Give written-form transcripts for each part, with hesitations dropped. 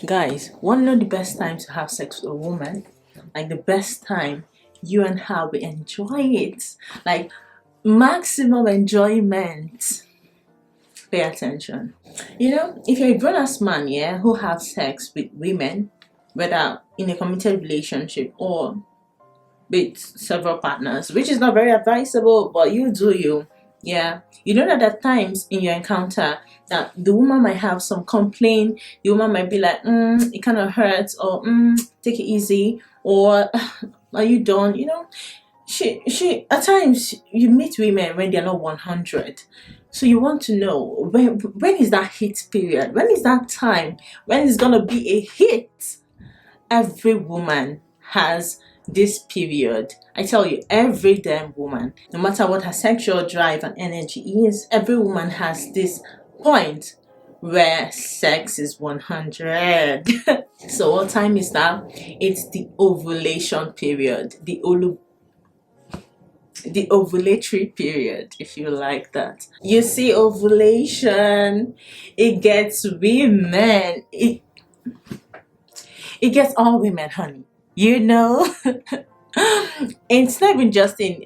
Guys, wanna know the best time to have sex with a woman? Like the best time you and her will enjoy it. Like maximum enjoyment. Pay attention. If you're a grown ass man, yeah, who have sex with women, whether in a committed relationship or with several partners, which is not very advisable, but you do you. Yeah, you know that at times in your encounter that the woman might have some complaint, the woman might be like, it kind of hurts, or take it easy, or are you done? She at times you meet women when they're not 100. So you want to know when is that hit period? When is that time when it's gonna be a hit? Every woman has this period. I tell you, every damn woman, no matter what her sexual drive and energy is, every woman has this point where sex is 100. So what time is that? It's the ovulation period, the ovulatory period, if you like that. You see, ovulation, it gets women, it gets all women, honey. It's not even just in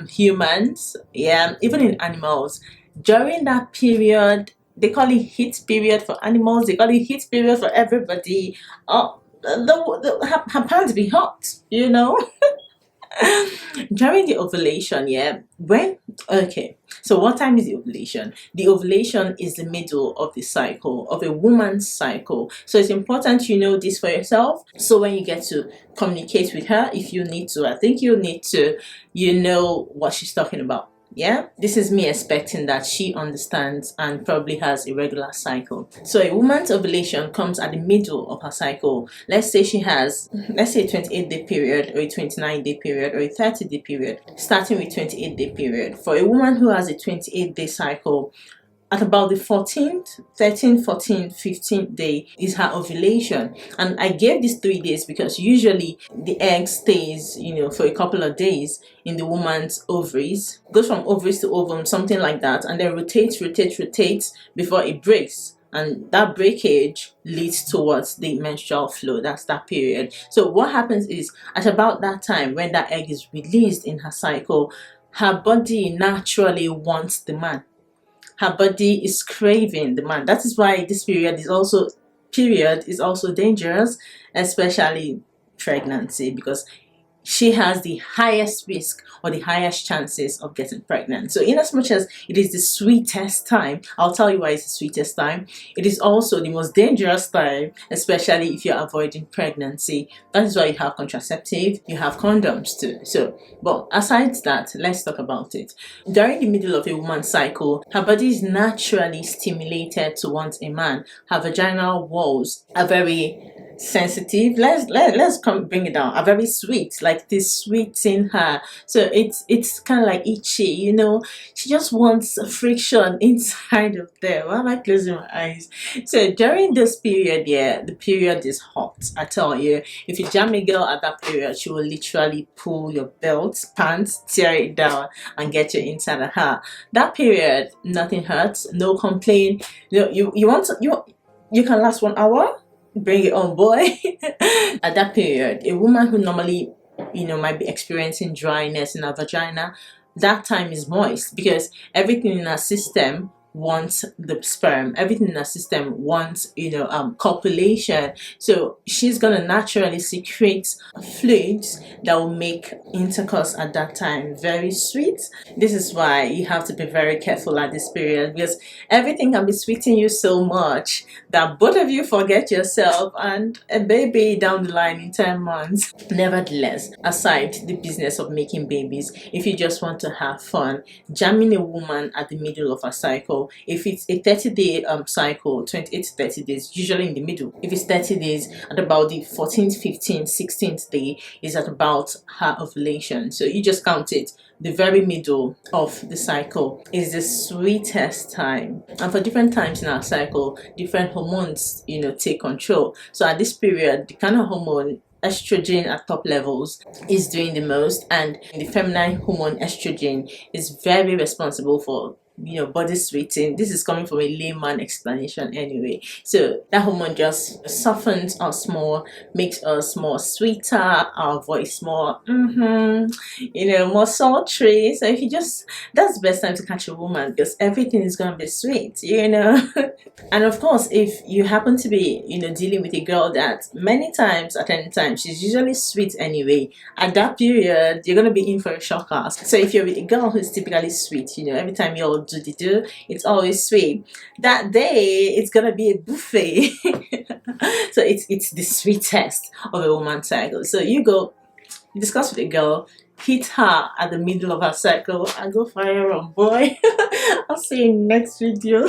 humans, yeah, even in animals. During that period, they call it heat period for animals, they call it heat period for everybody. Her pants be hot. During the ovulation, yeah, so what time is the ovulation? The ovulation is the middle of the cycle, of a woman's cycle. So it's important you know this for yourself, so when you get to communicate with her, if you need to, I think you need to know what she's talking about. Yeah, this is me expecting that she understands and probably has a regular cycle. So a woman's ovulation comes at the middle of her cycle. Let's say she has, a 28-day period, or a 29-day period, or a 30-day period. Starting with 28-day period. For a woman who has a 28-day cycle, at about the 14th, 13th, 14th, 15th day is her ovulation. And I gave these 3 days because usually the egg stays, for a couple of days in the woman's ovaries, goes from ovaries to ovum, something like that, and then rotates before it breaks. And that breakage leads towards the menstrual flow. That's that period. So what happens is, at about that time, when that egg is released in her cycle, her body naturally wants the man. Her body is craving the man. That is why this period is also dangerous, especially pregnancy, because she has the highest risk or the highest chances of getting pregnant. So in as much as it is the sweetest time, I'll tell you why it's the sweetest time, it is also the most dangerous time, especially if you're avoiding pregnancy. That is why you have contraceptive, you have condoms too. So, but aside that, let's talk about it. During the middle of a woman's cycle, her body is naturally stimulated to want a man. Her vaginal walls are very sensitive. Let's bring it down. Are very sweet, like this sweet in her. So it's kind of like itchy, She just wants a friction inside of there. Why am I closing my eyes? So during this period, yeah, the period is hot. I tell you, if you jam a girl at that period, she will literally pull your belt, pants, tear it down, and get you inside of her. That period, nothing hurts, no complaint. You can last 1 hour. Bring it on, boy. At that period, a woman who normally might be experiencing dryness in her vagina, that time is moist because everything in her system wants the sperm, everything in her system wants copulation. So she's gonna naturally secrete fluids that will make intercourse at that time very sweet. This is why you have to be very careful at this period, because everything can be sweetening you so much that both of you forget yourself and a baby down the line in 10 months. Nevertheless, aside the business of making babies, if you just want to have fun, jamming a woman at the middle of her cycle, if it's a 30-day cycle, 28 to 30 days, usually in the middle. If it's 30 days, at about the 14th, 15th, 16th day is at about her ovulation. So you just count it. The very middle of the cycle is the sweetest time. And for different times in our cycle, different hormones, take control. So at this period, the kind of hormone estrogen at top levels is doing the most, and the feminine hormone estrogen is very responsible for body sweeting. This is coming from a layman explanation anyway. So that hormone just softens us more, makes us more sweeter, our voice more more sultry. So if you just, that's the best time to catch a woman, because everything is gonna be sweet. And of course, if you happen to be, dealing with a girl that many times at any time, she's usually sweet anyway, at that period, you're going to be in for a shocker. So if you're with a girl who's typically sweet, every time you all do, it's always sweet. That day, it's going to be a buffet. So it's the sweetest of a woman's cycle. So you go discuss with a girl, hit her at the middle of her cycle, and go fire on, boy. I'll see you in next video.